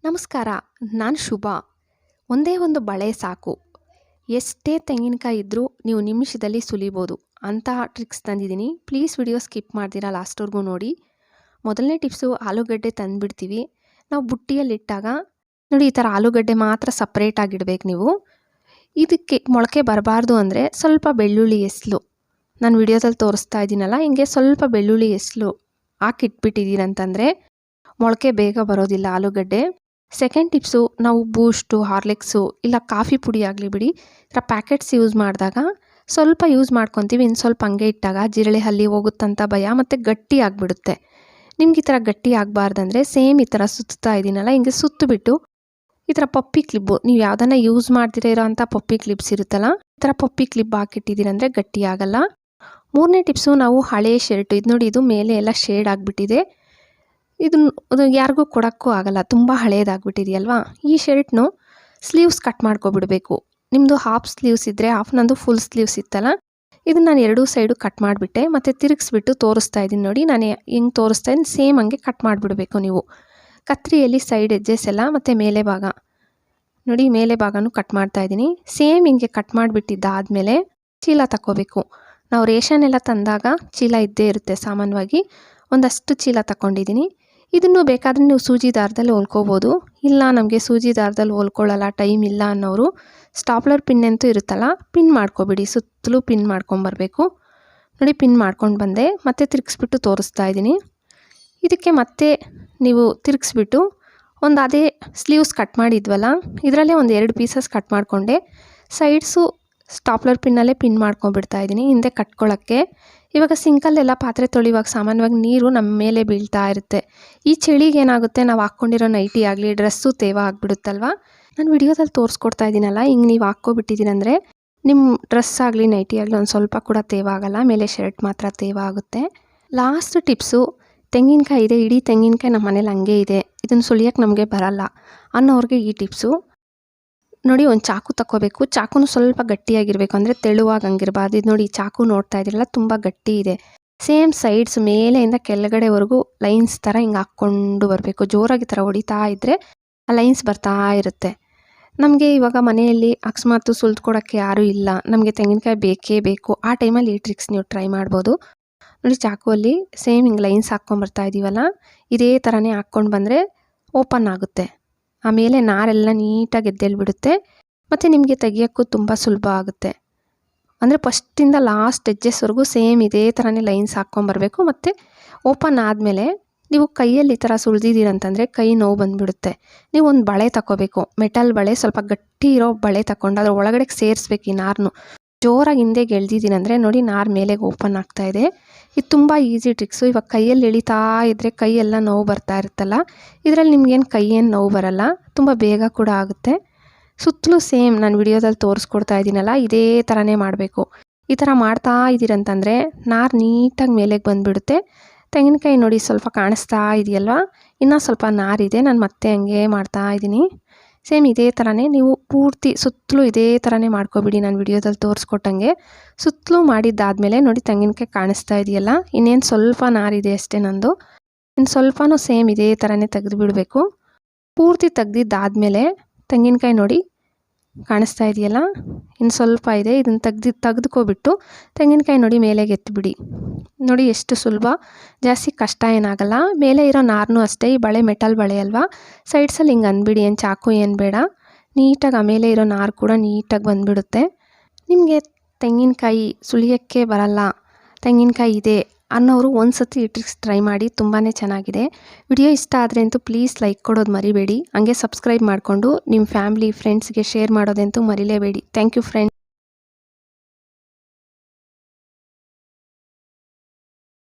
ನಮಸ್ಕಾರ, ನಾನು ಶುಭ. ಒಂದೇ ಒಂದು ಬಳೆ ಸಾಕು, ಎಷ್ಟೇ ತೆಂಗಿನಕಾಯಿ ಇದ್ದರೂ ನೀವು ನಿಮಿಷದಲ್ಲಿ ಸುಲಿಬೋದು. ಅಂತಹ ಟ್ರಿಕ್ಸ್ ತಂದಿದ್ದೀನಿ. ಪ್ಲೀಸ್ ವಿಡಿಯೋ ಸ್ಕಿಪ್ ಮಾಡ್ತೀರಾ ಲಾಸ್ಟ್ವರೆಗೂ ನೋಡಿ. ಮೊದಲನೇ ಟಿಪ್ಸು, ಆಲೂಗಡ್ಡೆ ತಂದುಬಿಡ್ತೀವಿ. ನಾವು ಬುಟ್ಟಿಯಲ್ಲಿಟ್ಟಾಗ ನೋಡಿ, ಈ ಥರ ಆಲೂಗಡ್ಡೆ ಮಾತ್ರ ಸಪ್ರೇಟಾಗಿಡ್ಬೇಕು ನೀವು. ಇದಕ್ಕೆ ಮೊಳಕೆ ಬರಬಾರ್ದು ಅಂದರೆ ಸ್ವಲ್ಪ ಬೆಳ್ಳುಳ್ಳಿ ಎಸ್ಲು, ನಾನು ವಿಡಿಯೋದಲ್ಲಿ ತೋರಿಸ್ತಾ ಇದ್ದೀನಲ್ಲ, ಹಿಂಗೆ ಸ್ವಲ್ಪ ಬೆಳ್ಳುಳ್ಳಿ ಎಸ್ಲು ಹಾಕಿಟ್ಬಿಟ್ಟಿದ್ದೀರಂತಂದರೆ ಮೊಳಕೆ ಬೇಗ ಬರೋದಿಲ್ಲ ಆಲೂಗಡ್ಡೆ. ಸೆಕೆಂಡ್ ಟಿಪ್ಸು, ನಾವು ಬೂಸ್ಟು, ಹಾರ್ಲಿಕ್ಸು ಇಲ್ಲ ಕಾಫಿ ಪುಡಿ ಆಗಲಿ ಬಿಡಿ, ಈ ಥರ ಪ್ಯಾಕೆಟ್ಸ್ ಯೂಸ್ ಮಾಡಿದಾಗ ಸ್ವಲ್ಪ ಯೂಸ್ ಮಾಡ್ಕೊತೀವಿ, ಇನ್ನು ಸ್ವಲ್ಪ ಹಂಗೆ ಇಟ್ಟಾಗ ಜಿರಳೆ ಹಲ್ಲಿ ಹೋಗುತ್ತಂತ ಭಯ ಮತ್ತು ಗಟ್ಟಿ ಆಗಿಬಿಡುತ್ತೆ. ನಿಮ್ಗೆ ಈ ಥರ ಗಟ್ಟಿ ಆಗಬಾರ್ದಂದ್ರೆ ಸೇಮ್ ಈ ಥರ ಸುತ್ತಾ ಇದ್ದೀನಲ್ಲ, ಹಿಂಗೆ ಸುತ್ತಬಿಟ್ಟು ಈ ಥರ ಪಪ್ಪಿ ಕ್ಲಿಪ್ಪು, ನೀವು ಯಾವುದನ್ನ ಯೂಸ್ ಮಾಡ್ದಿರೋ ಇರೋಂಥ ಪಪ್ಪಿ ಕ್ಲಿಪ್ಸ್ ಇರುತ್ತಲ್ಲ, ಈ ಥರ ಪಪ್ಪಿ ಕ್ಲಿಪ್ ಹಾಕಿಟ್ಟಿದ್ದೀರಂದರೆ ಗಟ್ಟಿ ಆಗಲ್ಲ. ಮೂರನೇ ಟಿಪ್ಸು, ನಾವು ಹಳೆ ಶರ್ಟು, ಇದು ನೋಡಿ, ಇದು ಮೇಲೆ ಎಲ್ಲ ಶೇಡ್ ಆಗಿಬಿಟ್ಟಿದೆ, ಇದು ಯಾರಿಗೂ ಕೊಡೋಕ್ಕೂ ಆಗಲ್ಲ, ತುಂಬ ಹಳೇದಾಗ್ಬಿಟ್ಟಿದೆಯಲ್ವಾ. ಈ ಶರ್ಟ್ನು ಸ್ಲೀವ್ಸ್ ಕಟ್ ಮಾಡ್ಕೊಬಿಡಬೇಕು. ನಿಮ್ಮದು ಹಾಫ್ ಸ್ಲೀವ್ಸ್ ಇದ್ದರೆ ಹಾಫ್, ನಂದು ಫುಲ್ ಸ್ಲೀವ್ಸ್ ಇತ್ತಲ್ಲ, ಇದನ್ನು ನಾನು ಎರಡೂ ಸೈಡು ಕಟ್ ಮಾಡಿಬಿಟ್ಟೆ ಮತ್ತು ತಿರುಗಿಸ್ಬಿಟ್ಟು ತೋರಿಸ್ತಾ ಇದ್ದೀನಿ ನೋಡಿ. ನಾನು ಹಿಂಗೆ ತೋರಿಸ್ತಾ ಇದ್ದೀನಿ, ಸೇಮ್ ಹಂಗೆ ಕಟ್ ಮಾಡಿಬಿಡಬೇಕು ನೀವು. ಕತ್ರಿಯಲ್ಲಿ ಸೈಡ್ ಎಡ್ಜಸ್ ಎಲ್ಲ ಮತ್ತು ಮೇಲೆ ಭಾಗ ನೋಡಿ, ಮೇಲೆ ಭಾಗನೂ ಕಟ್ ಮಾಡ್ತಾಯಿದ್ದೀನಿ. ಸೇಮ್ ಹಿಂಗೆ ಕಟ್ ಮಾಡಿಬಿಟ್ಟಿದ್ದಾದಮೇಲೆ ಚೀಲ ತಗೋಬೇಕು. ನಾವು ರೇಷನ್ ಎಲ್ಲ ತಂದಾಗ ಚೀಲ ಇದ್ದೇ ಇರುತ್ತೆ ಸಾಮಾನ್ಯವಾಗಿ, ಒಂದಷ್ಟು ಚೀಲ ತಗೊಂಡಿದ್ದೀನಿ. ಇದನ್ನು ಬೇಕಾದರೆ ನೀವು ಸೂಜಿ ದಾರದಲ್ಲಿ ಹೊಲ್ಕೋಬೋದು. ಇಲ್ಲ ನಮಗೆ ಸೂಜಿ ದಾರದಲ್ಲಿ ಹೊಲ್ಕೊಳ್ಳಲ್ಲ, ಟೈಮ್ ಇಲ್ಲ ಅನ್ನೋರು ಸ್ಟಾಪ್ಲರ್ ಪಿನ್ ಅಂತೂ ಇರುತ್ತಲ್ಲ, ಪಿನ್ ಮಾಡ್ಕೊಬಿಡಿ. ಸುತ್ತಲೂ ಪಿನ್ ಮಾಡ್ಕೊಂಬರ್ಬೇಕು ನೋಡಿ. ಪಿನ್ ಮಾಡ್ಕೊಂಡು ಬಂದೆ, ಮತ್ತೆ ತಿರುಗಿಸ್ಬಿಟ್ಟು ತೋರಿಸ್ತಾ ಇದ್ದೀನಿ. ಇದಕ್ಕೆ ಮತ್ತೆ ನೀವು ತಿರುಗಿಸ್ಬಿಟ್ಟು ಒಂದು ಅದೇ ಸ್ಲೀವ್ಸ್ ಕಟ್ ಮಾಡಿದ್ವಲ್ಲ, ಇದರಲ್ಲೇ ಒಂದು 2 ಪೀಸಸ್ ಕಟ್ ಮಾಡಿಕೊಂಡೆ. ಸೈಡ್ಸು ಸ್ಟಾಪ್ಲರ್ ಪಿನ್ನಲ್ಲೇ ಪಿನ್ ಮಾಡ್ಕೊಂಡ್ಬಿಡ್ತಾ ಇದ್ದೀನಿ ಹಿಂದೆ ಕಟ್ಕೊಳ್ಳೋಕ್ಕೆ. ಇವಾಗ ಸಿಂಕಲ್ಲೆಲ್ಲ ಪಾತ್ರೆ ತೊಳಿವಾಗ ಸಾಮಾನ್ಯವಾಗಿ ನೀರು ನಮ್ಮ ಮೇಲೆ ಬೀಳ್ತಾ ಇರುತ್ತೆ. ಈ ಚಳಿಗೆ ಏನಾಗುತ್ತೆ, ನಾವು ಹಾಕ್ಕೊಂಡಿರೋ ನೈಟಿ ಆಗಲಿ ಡ್ರೆಸ್ಸು ತೇವ ಆಗಿಬಿಡುತ್ತಲ್ವ. ನಾನು ವಿಡಿಯೋದಲ್ಲಿ ತೋರಿಸ್ಕೊಡ್ತಾ ಇದ್ದೀನಲ್ಲ, ಹಿಂಗೆ ನೀವು ಹಾಕ್ಕೊಬಿಟ್ಟಿದ್ದೀರಂದರೆ ನಿಮ್ಮ ಡ್ರೆಸ್ ಆಗಲಿ ನೈಟಿ ಆಗಲಿ ಒಂದು ಸ್ವಲ್ಪ ಕೂಡ ತೇವ ಆಗಲ್ಲ, ಮೇಲೆ ಶರ್ಟ್ ಮಾತ್ರ ತೇವ ಆಗುತ್ತೆ. ಲಾಸ್ಟ್ ಟಿಪ್ಸು, ತೆಂಗಿನಕಾಯಿ ಇದೆ, ಇಡೀ ತೆಂಗಿನಕಾಯಿ ನಮ್ಮ ಮನೇಲಿ ಹಂಗೆ ಇದೆ, ಇದನ್ನು ಸುಳಿಯೋಕ್ಕೆ ನಮಗೆ ಬರಲ್ಲ ಅನ್ನೋರಿಗೆ ಈ ಟಿಪ್ಸು ನೋಡಿ. ಒಂದು ಚಾಕು ತಗೋಬೇಕು, ಚಾಕುನು ಸ್ವಲ್ಪ ಗಟ್ಟಿಯಾಗಿರಬೇಕು, ಅಂದರೆ ತೆಳುವಾಗಿ ಹಂಗಿರಬಾರ್ದು. ಇದು ನೋಡಿ, ಚಾಕು ನೋಡ್ತಾ ಇದ್ದೀರಲ್ಲ, ತುಂಬ ಗಟ್ಟಿ ಇದೆ. ಸೇಮ್ ಸೈಡ್ಸ್ ಮೇಲೆಯಿಂದ ಕೆಳಗಡೆವರೆಗೂ ಲೈನ್ಸ್ ಥರ ಹಿಂಗೆ ಹಾಕ್ಕೊಂಡು ಬರಬೇಕು. ಜೋರಾಗಿ ಥರ ಹೊಡಿತಾ ಇದ್ದರೆ ಆ ಲೈನ್ಸ್ ಬರ್ತಾ ಇರುತ್ತೆ. ನಮಗೆ ಇವಾಗ ಮನೆಯಲ್ಲಿ ಅಕಸ್ಮಾತ್ ಸುಲಿದುಕೊಡೋಕ್ಕೆ ಯಾರೂ ಇಲ್ಲ, ನಮಗೆ ತೆಂಗಿನಕಾಯಿ ಬೇಕೇ ಬೇಕು, ಆ ಟೈಮಲ್ಲಿ ಈ ಟ್ರಿಕ್ಸ್ ನೀವು ಟ್ರೈ ಮಾಡ್ಬೋದು ನೋಡಿ. ಚಾಕುವಲ್ಲಿ ಸೇಮ್ ಹಿಂಗೆ ಲೈನ್ಸ್ ಹಾಕ್ಕೊಂಬರ್ತಾ ಇದ್ದೀವಲ್ಲ, ಇದೇ ಥರನೇ ಹಾಕ್ಕೊಂಡು ಬಂದರೆ ಓಪನ್ ಆಗುತ್ತೆ. ಆಮೇಲೆ ನಾರೆಲ್ಲ ನೀಟಾಗಿ ಎದ್ದೇಳ್ಬಿಡುತ್ತೆ ಮತ್ತು ನಿಮಗೆ ತೆಗಿಯೋಕ್ಕೂ ತುಂಬ ಸುಲಭ ಆಗುತ್ತೆ. ಅಂದರೆ ಫಸ್ಟಿಂದ ಲಾಸ್ಟ್ ಎಡ್ಜಸ್ವರೆಗೂ ಸೇಮ್ ಇದೇ ಥರನೇ ಲೈನ್ಸ್ ಹಾಕ್ಕೊಂಬರ್ಬೇಕು. ಮತ್ತು ಓಪನ್ ಆದಮೇಲೆ ನೀವು ಕೈಯಲ್ಲಿ ಈ ಥರ ಸುಳಿದಿದ್ದೀರಂತಂದರೆ ಕೈ ನೋವು ಬಂದುಬಿಡುತ್ತೆ. ನೀವು ಒಂದು ಬಳೆ ತಗೋಬೇಕು, ಮೆಟಲ್ ಬಳೆ, ಸ್ವಲ್ಪ ಗಟ್ಟಿ ಇರೋ ಬಳೆ ತಗೊಂಡು ಅದ್ರ ಒಳಗಡೆ ಸೇರಿಸ್ಬೇಕು ಈ ನಾರನ್ನು. ಜೋರಾಗಿ ಹಿಂದೆ ಗೆಳ್ದಿದ್ದೀನಂದರೆ ನೋಡಿ, ನಾರು ಮೇಲೆಗೆ ಓಪನ್ ಆಗ್ತಾಯಿದೆ. ಇದು ತುಂಬ ಈಸಿ ಟ್ರಿಕ್ಸು. ಇವಾಗ ಕೈಯಲ್ಲಿ ಎಳಿತಾ ಇದ್ದರೆ ಕೈಯೆಲ್ಲ ನೋವು ಬರ್ತಾ ಇರುತ್ತಲ್ಲ, ಇದರಲ್ಲಿ ನಿಮ್ಗೇನು ಕೈ ಏನು ನೋವು ಬರಲ್ಲ, ತುಂಬ ಬೇಗ ಕೂಡ ಆಗುತ್ತೆ. ಸುತ್ತಲೂ ಸೇಮ್ ನಾನು ವಿಡಿಯೋದಲ್ಲಿ ತೋರಿಸ್ಕೊಡ್ತಾ ಇದ್ದೀನಲ್ಲ, ಇದೇ ಥರನೇ ಮಾಡಬೇಕು. ಈ ಥರ ಮಾಡ್ತಾ ಇದ್ದೀರಂತಂದರೆ ನಾರು ನೀಟಾಗಿ ಮೇಲೆಗೆ ಬಂದುಬಿಡುತ್ತೆ. ತೆಂಗಿನಕಾಯಿ ನೋಡಿ ಸ್ವಲ್ಪ ಕಾಣಿಸ್ತಾ ಇದೆಯಲ್ವ, ಇನ್ನೂ ಸ್ವಲ್ಪ ನಾರಿದೆ, ನಾನು ಮತ್ತೆ ಹಂಗೆ ಮಾಡ್ತಾ ಇದ್ದೀನಿ. ಸೇಮ್ ಇದೇ ಥರನೇ ನೀವು ಪೂರ್ತಿ ಸುತ್ತಲೂ ಇದೇ ಥರನೇ ಮಾಡ್ಕೊಬಿಡಿ, ನಾನು ವಿಡಿಯೋದಲ್ಲಿ ತೋರಿಸ್ಕೊಟ್ಟಂಗೆ. ಸುತ್ತಲೂ ಮಾಡಿದ್ದಾದಮೇಲೆ ನೋಡಿ, ತೆಂಗಿನಕಾಯಿ ಕಾಣಿಸ್ತಾ ಇದೆಯಲ್ಲ, ಇನ್ನೇನು ಸ್ವಲ್ಪ ನಾರಿದೆ ಅಷ್ಟೇ ನಂದು. ಇನ್ನು ಸ್ವಲ್ಪನೂ ಸೇಮ್ ಇದೇ ಥರನೇ ತೆಗೆದು ಬಿಡಬೇಕು. ಪೂರ್ತಿ ತೆಗ್ದಿದ್ದಾದಮೇಲೆ ತೆಂಗಿನಕಾಯಿ ನೋಡಿ ಕಾಣಿಸ್ತಾ ಇದೆಯಲ್ಲ, ಇನ್ನು ಸ್ವಲ್ಪ ಇದೆ, ಇದನ್ನು ತೆಗೆದುಕೊಬಿಟ್ಟು ತೆಂಗಿನಕಾಯಿ ನೋಡಿ ಮೇಲೆಗೆ ಎತ್ತಿಬಿಡಿ. ನೋಡಿ ಎಷ್ಟು ಸುಲಭ, ಜಾಸ್ತಿ ಕಷ್ಟ ಏನಾಗಲ್ಲ. ಮೇಲೆ ಇರೋ ನಾರನ್ನು ಅಷ್ಟೇ, ಈ ಬಳೆ ಮೆಟಲ್ ಬಳೆ ಅಲ್ವಾ, ಸೈಡ್ಸಲ್ಲಿ ಹಿಂಗೆ ಅಂದ್ಬಿಡಿ, ಏನು ಚಾಕು ಏನು ಬೇಡ, ನೀಟಾಗಿ ಆಮೇಲೆ ಇರೋ ನಾರು ಕೂಡ ನೀಟಾಗಿ ಬಂದುಬಿಡುತ್ತೆ. ನಿಮಗೆ ತೆಂಗಿನಕಾಯಿ ಸುಲಿಯೋಕ್ಕೆ ಬರಲ್ಲ, ತೆಂಗಿನಕಾಯಿ ಇದೆ ಅನ್ನೋರು ಒಂದು ಸತಿ ಈ ಟ್ರಿಕ್ಸ್ ಟ್ರೈ ಮಾಡಿ, ತುಂಬಾ ಚೆನ್ನಾಗಿದೆ. ವಿಡಿಯೋ ಇಷ್ಟ ಆದರೆ ಅಂತೂ ಪ್ಲೀಸ್ ಲೈಕ್ ಕೊಡೋದು ಮರಿಬೇಡಿ, ಹಂಗೆ ಸಬ್ಸ್ಕ್ರೈಬ್ ಮಾಡಿಕೊಂಡು ನಿಮ್ಮ ಫ್ಯಾಮಿಲಿ ಫ್ರೆಂಡ್ಸ್ಗೆ ಶೇರ್ ಮಾಡೋದಂತೂ ಮರಿಲೇಬೇಡಿ. Thank you friends.